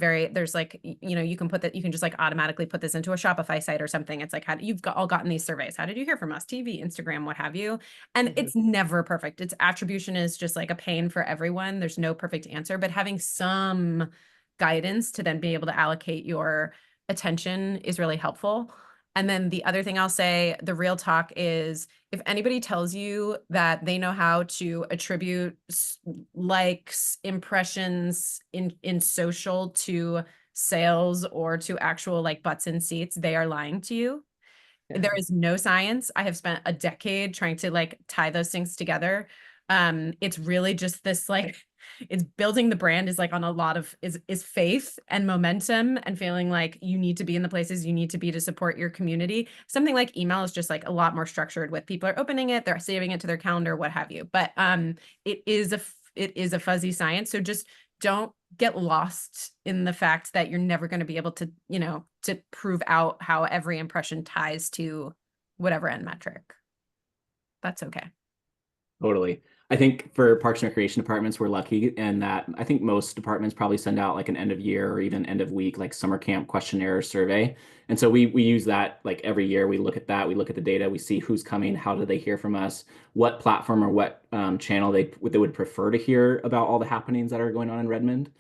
like, you can just like automatically put this into a Shopify site or something. It's like, all gotten these surveys. How did you hear from us? TV, Instagram, what have you? And it's never perfect. Its attribution is just like a pain for everyone. There's no perfect answer, but having some guidance to then be able to allocate your attention is really helpful. And then the other thing I'll say, the real talk is if anybody tells you that they know how to attribute likes, impressions in social to sales or to actual like butts in seats, they are lying to you. There is no science. I have spent a decade trying to like tie those things together. It's really just this like it's building the brand is like on a lot of is faith and momentum and feeling like you need to be in the places you need to be to support your community. Something like email is just like a lot more structured with people are opening it, they're saving it to their calendar, what have you. But it is a fuzzy science. So just don't get lost in the fact that you're never going to be able to, to prove out how every impression ties to whatever end metric. That's okay. Totally. I think for Parks and Recreation departments, we're lucky in that I think most departments probably send out like an end of year or even end of week, like summer camp questionnaire or survey. And so we use that like every year. We look at that, we look at the data, we see who's coming, how do they hear from us, what platform or what channel they would prefer to hear about all the happenings that are going on in Redmond.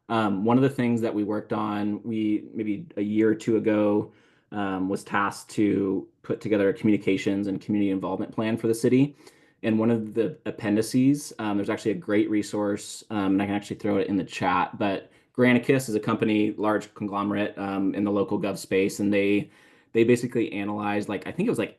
One of the things that we worked on, we maybe a year or two ago, was tasked to put together a communications and community involvement plan for the city. And one of the appendices, there's actually a great resource, and I can actually throw it in the chat. But Granicus is a company, large conglomerate in the local gov space, and they basically analyzed like I think it was like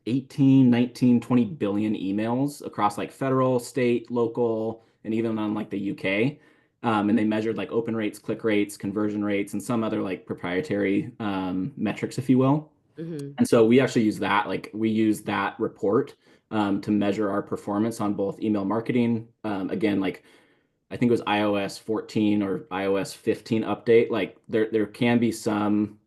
18, 19, 20 billion emails across like federal, state, local, and even on like the UK. And they measured like open rates, click rates, conversion rates, and some other like proprietary metrics, if you will. Mm-hmm. And so we actually use that, like we use that report to measure our performance on both email marketing. Again, like I think it was iOS 14 or iOS 15 update. Like there can be some,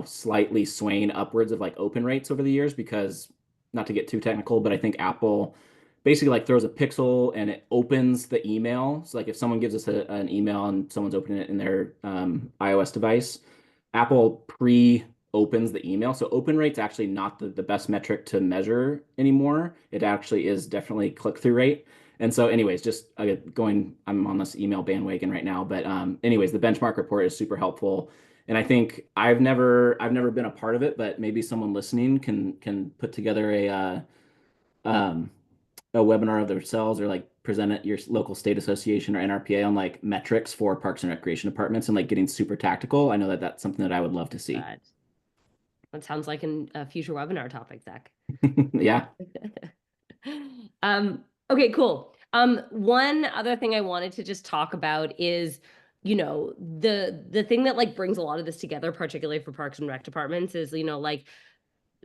slightly swaying upwards of like open rates over the years because not to get too technical, but I think Apple basically like throws a pixel and it opens the email. So like if someone gives us an email and someone's opening it in their iOS device, Apple pre-opens the email. So open rate's actually not the best metric to measure anymore. It actually is definitely click-through rate. And so anyways, just I'm on this email bandwagon right now, but anyways, the benchmark report is super helpful. And I think I've never been a part of it, but maybe someone listening can put together a webinar of themselves or like present at your local state association or NRPA on like metrics for Parks and Recreation departments and like getting super tactical. I know that that's something that I would love to see. That sounds like a future webinar topic, Zach. Yeah. Okay, cool. One other thing I wanted to just talk about is, the thing that like brings a lot of this together, particularly for Parks and Rec departments, is, like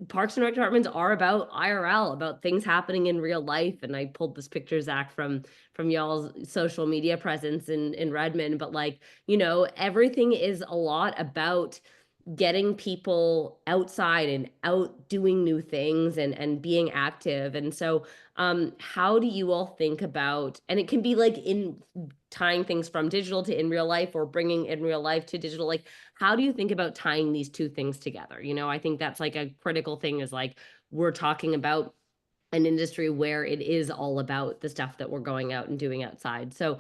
Parks and Rec departments are about IRL, about things happening in real life. And I pulled this picture, Zach, from y'all's social media presence in Redmond. But like, everything is a lot about getting people outside and out doing new things and being active. And so how do you all think about, and it can be like in tying things from digital to in real life or bringing in real life to digital, like how do you think about tying these two things together? I think that's like a critical thing is like we're talking about an industry where it is all about the stuff that we're going out and doing outside. So,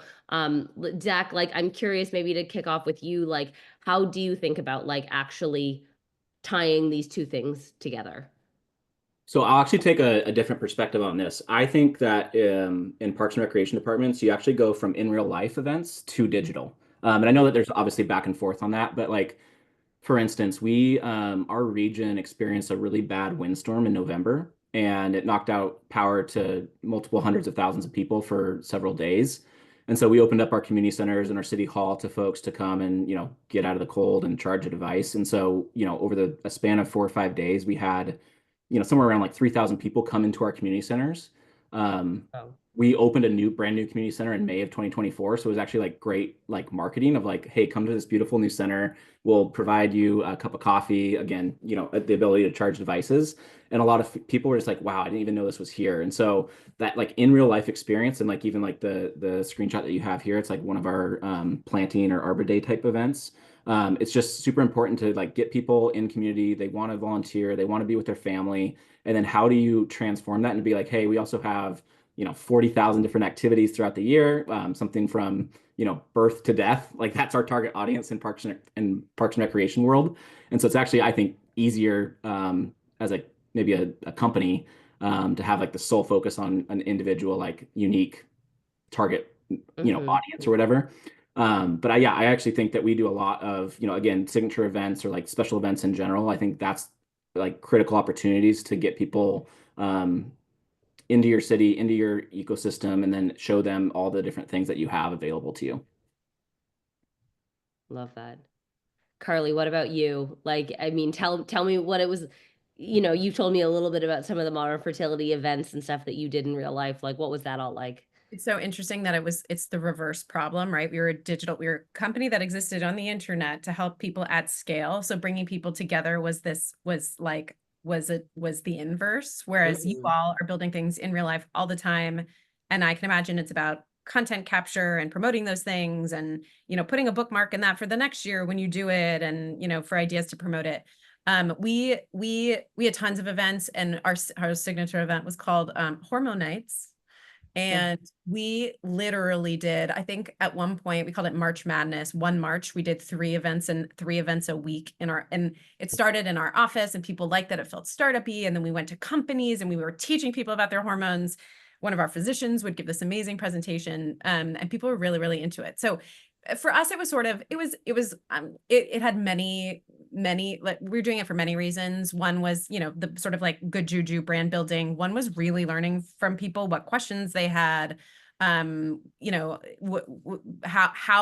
Zach, like, I'm curious maybe to kick off with you, like, how do you think about like actually tying these two things together? So I'll actually take a different perspective on this. I think that in Parks and Recreation departments, you actually go from in real life events to digital. And I know that there's obviously back and forth on that, but like for instance, our region experienced a really bad windstorm in November, and it knocked out power to multiple hundreds of thousands of people for several days. And so we opened up our community centers and our city hall to folks to come and, get out of the cold and charge a device. And so, over a span of 4 or 5 days, we had, somewhere around like 3,000 people come into our community centers. Oh. We opened a brand new community center in May of 2024. So it was actually like great, like marketing of like, hey, come to this beautiful new center. We'll provide you a cup of coffee. Again, the ability to charge devices. And a lot of people were just like, wow, I didn't even know this was here. And so that like in real life experience and like even like the screenshot that you have here, it's like one of our planting or Arbor Day type events. It's just super important to like get people in community. They want to volunteer. They want to be with their family. And then how do you transform that and be like, hey, we also have 40,000 different activities throughout the year, something from, birth to death. Like that's our target audience in Parks and Recreation world. And so it's actually, I think, easier as a maybe a company to have like the sole focus on an individual like unique target Hmm. audience or whatever. But I actually think that we do a lot of, again, signature events or like special events in general. I think that's like critical opportunities to get people into your city, into your ecosystem, and then show them all the different things that you have available to you. Love that. Carly, what about you? Like, I mean, tell me what it was. You told me a little bit about some of the modern fertility events and stuff that you did in real life. Like, what was that all like? It's so interesting that it's the reverse problem, right? We were a company that existed on the internet to help people at scale. So bringing people together was the inverse, whereas you Mhm. all are building things in real life all the time. And I can imagine it's about content capture and promoting those things and, putting a bookmark in that for the next year when you do it and, for ideas to promote it. We had tons of events, and our signature event was called Hormone Nights. Yeah. And we literally did, I think at one point we called it March Madness. One March, we did 3 events and 3 events a week and it started in our office and people liked that it felt startup-y. And then we went to companies and we were teaching people about their hormones. One of our physicians would give this amazing presentation, and people were really, really into it. So for us, it was sort of, it had many, like we were doing it for many reasons. One was, the sort of like good juju brand building. One was really learning from people what questions they had, how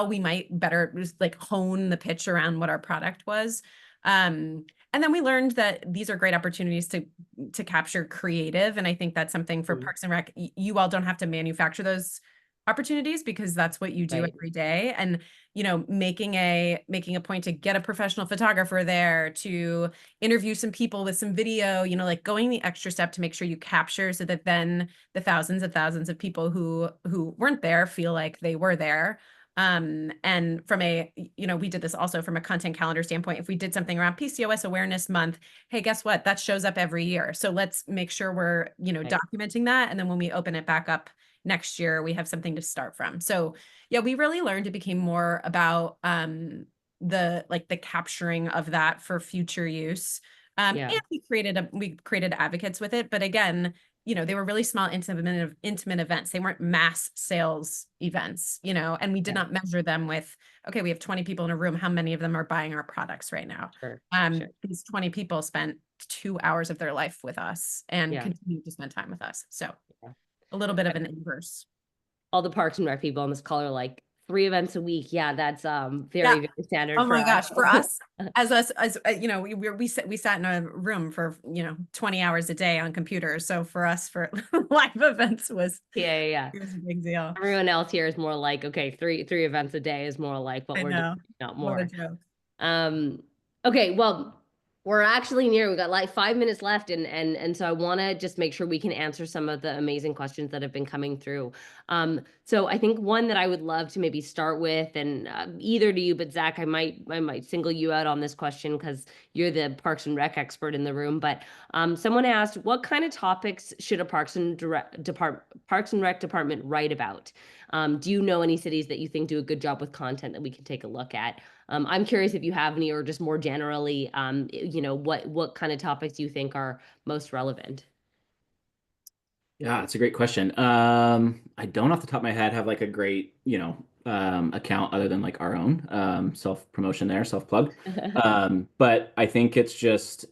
we might better just like hone the pitch around what our product was. And then we learned that these are great opportunities to capture creative. And I think that's something for Mhm. Parks and Rec. You all don't have to manufacture those opportunities because that's what you do Right. every day. And making a point to get a professional photographer there to interview some people with some video, like going the extra step to make sure you capture so that then the thousands of people who weren't there feel like they were there. And from we did this also from a content calendar standpoint. If we did something around PCOS Awareness Month, hey, guess what? That shows up every year. So let's make sure we're, Right. documenting that. And then when we open it back up next year, we have something to start from. So yeah, we really learned it became more about the capturing of that for future use. Yeah. And we created advocates with it. But again, they were really small, intimate events. They weren't mass sales events, and we did Yeah. not measure them with, okay, we have 20 people in a room. How many of them are buying our products right now? Sure. Sure. These 20 people spent 2 hours of their life with us and Yeah. continue to spend time with us. So Yeah. a little bit of an inverse. All the Parks and Rec people on this call are like 3 events a week. Yeah, that's Yeah. very, very standard Oh for my us. gosh, for us, as we sat in a room for 20 hours a day on computers. So for us, for live events Yeah, yeah, yeah. it was a big deal. Everyone else here is more like, okay, three events a day is more like what I we're doing, know. not What a more. joke. Um, okay, well, we're actually near. We got like 5 minutes left, and so I want to just make sure we can answer some of the amazing questions that have been coming through. So I think one that I would love to maybe start with, and either to you, but Zach, I might single you out on this question because you're the Parks and Rec expert in the room. But someone asked, what kind of topics should a Parks and Rec department write about? Do you know any cities that you think do a good job with content that we can take a look at? I'm curious if you have any, or just more generally, what kind of topics you think are most relevant. Yeah, it's a great question. I don't off the top of my head have like a great, account other than like our own self-promotion there, self-plug. But I think it's just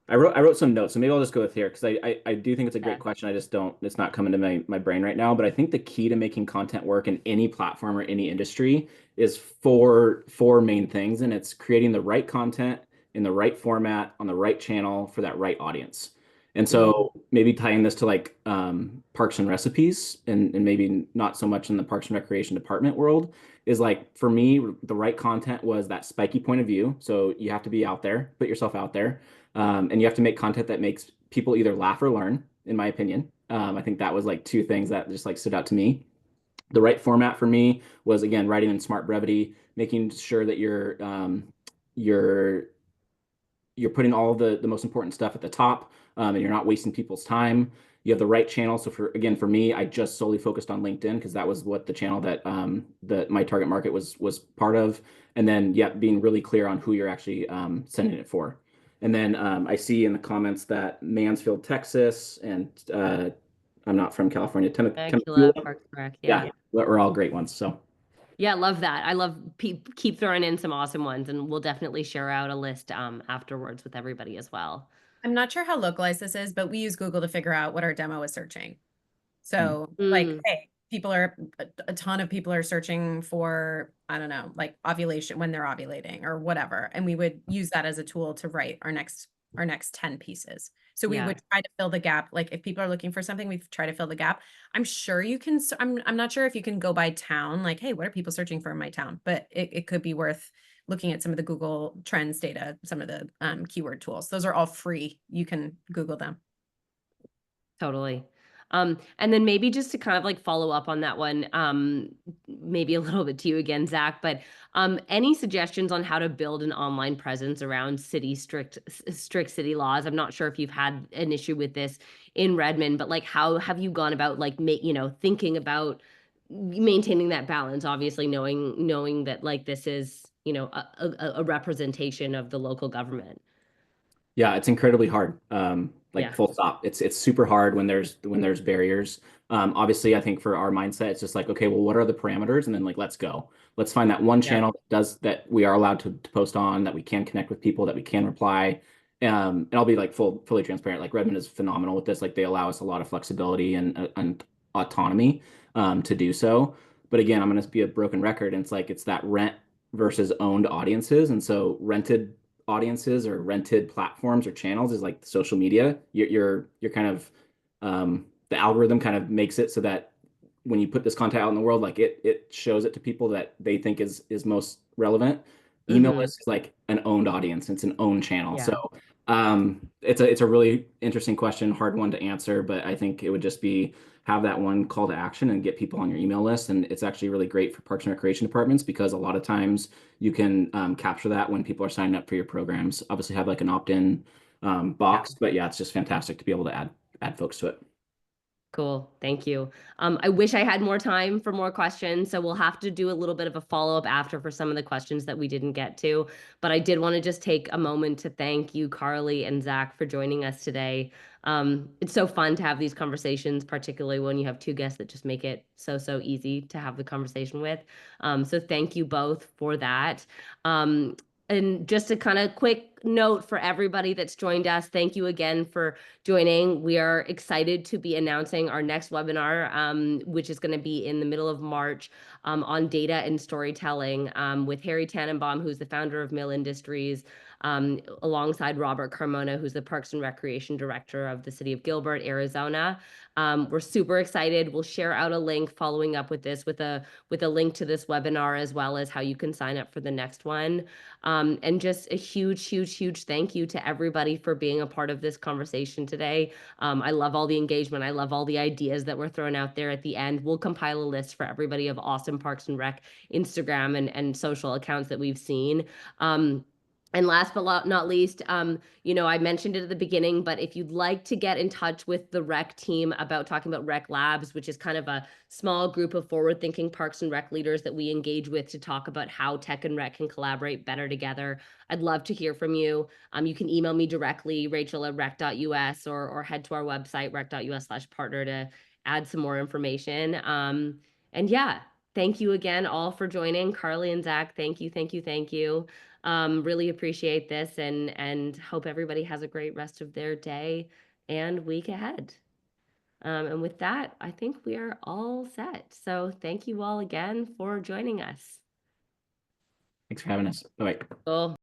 I wrote some notes, so maybe I'll just go with here because I do think it's a Yeah. great question. I just don't it's not coming to my brain right now. But I think the key to making content work in any platform or any industry is four main things, and it's creating the right content in the right format on the right channel for that right audience. And Mhm. so maybe tying this to like parks and recipes and maybe not so much in the parks and recreation department world is like for me, the right content was that spiky point of view. So you have to be out there, put yourself out there and you have to make content that makes people either laugh or learn, in my opinion. I think that was like two things that just like stood out to me. The right format for me was again writing in smart brevity, making sure that you're you're putting all the most important stuff at the top, and you're not wasting people's time. you have the right channel. So for me, I just solely focused on LinkedIn because that was what the channel that my target market was part of. And then, yeah, being really clear on who you're actually sending it for. And then I see in the comments that Mansfield, Texas, and I'm not from California, Temecula, Temecula. Parks and Rec, Yeah, are all great ones. So yeah, love that. I love keep throwing in some awesome ones, and we'll definitely share out a list afterwards with everybody as well. I'm not sure how localized this is, but we use Google to figure out what our demo is searching. So like, hey, a ton of people are searching for, I don't know, like ovulation when they're ovulating or whatever. And we would use that as a tool to write our next 10 pieces. So we would try to fill the gap. Like if people are looking for something, we try to fill the gap. I'm sure you can, I'm not sure if you can go by town, like, hey, what are people searching for in my town? But it could be worth looking at some of the Google Trends data, some of the keyword tools. Those are all free. You can Google them. Totally. And then maybe just to kind of like follow up on that one, maybe a little bit to you again, Zach, but any suggestions on how to build an online presence around strict city laws? I'm not sure if you've had an issue with this in Redmond, but like how have you gone about like thinking about maintaining that balance, obviously knowing that like this is, a representation of the local government. yeah, it's incredibly hard. Like Yeah. full stop. It's super hard when there's barriers. Obviously, I think for our mindset, it's just like, okay, well, what are the parameters? And then like, let's go. Let's find that one Yeah. channel that we are allowed to post on, that we can connect with people, that we can reply. And I'll be like fully transparent. Like Redmond is phenomenal with this. Like they allow us a lot of flexibility and autonomy to do so. But again, I'm going to be a broken record. And it's that rent versus owned audiences. And so rented audiences or rented platforms or channels is like social media. You're kind of the algorithm kind of makes it so that when you put this content out in the world, like it shows it to people that they think is most relevant. Email list is like an owned audience. It's an owned channel. Yeah. So it's a really interesting question, hard one to answer, but I think it would just be have that one call to action and get people on your email list. And it's actually really great for parks and recreation departments because a lot of times you can capture that when people are signing up for your programs. Obviously have like an opt-in box, but yeah, it's just fantastic to be able to add folks to it. Cool. Thank you. I wish I had more time for more questions, so we'll have to do a little bit of a follow-up after for some of the questions that we didn't get to. But I did want to just take a moment to thank you, Carly and Zach, for joining us today. It's so fun to have these conversations, particularly when you have two guests that just make it so easy to have the conversation with. So thank you both for that. And just a kind of quick note for everybody that's joined us, thank you again for joining. We are excited to be announcing our next webinar, which is going to be in the middle of March on data and storytelling with Harry Tannenbaum, who's the founder of Mill Industries, alongside Robert Carmona, who's the Parks and Recreation Director of the City of Gilbert, Arizona. We're super excited. We'll share out a link following up with this with a link to this webinar as well as how you can sign up for the next one. And just a huge thank you to everybody for being a part of this conversation today. I love all the engagement. I love all the ideas that were thrown out there at the end. We'll compile a list for everybody of awesome Parks and Rec Instagram and social accounts that we've seen. And last but not least, I mentioned it at the beginning, but if you'd like to get in touch with the rec team about talking about Rec Labs, which is kind of a small group of forward-thinking parks and rec leaders that we engage with to talk about how tech and rec can collaborate better together, I'd love to hear from you. You can email me directly, rachel@rec.us, or head to our website, rec.us/partner, to add some more information. And yeah, thank you again all for joining. Carly and Zach, thank you. Really appreciate this and hope everybody has a great rest of their day and week ahead. And with that, I think we are all set. So thank you all again for joining us. Thanks for having us. Bye. Cool.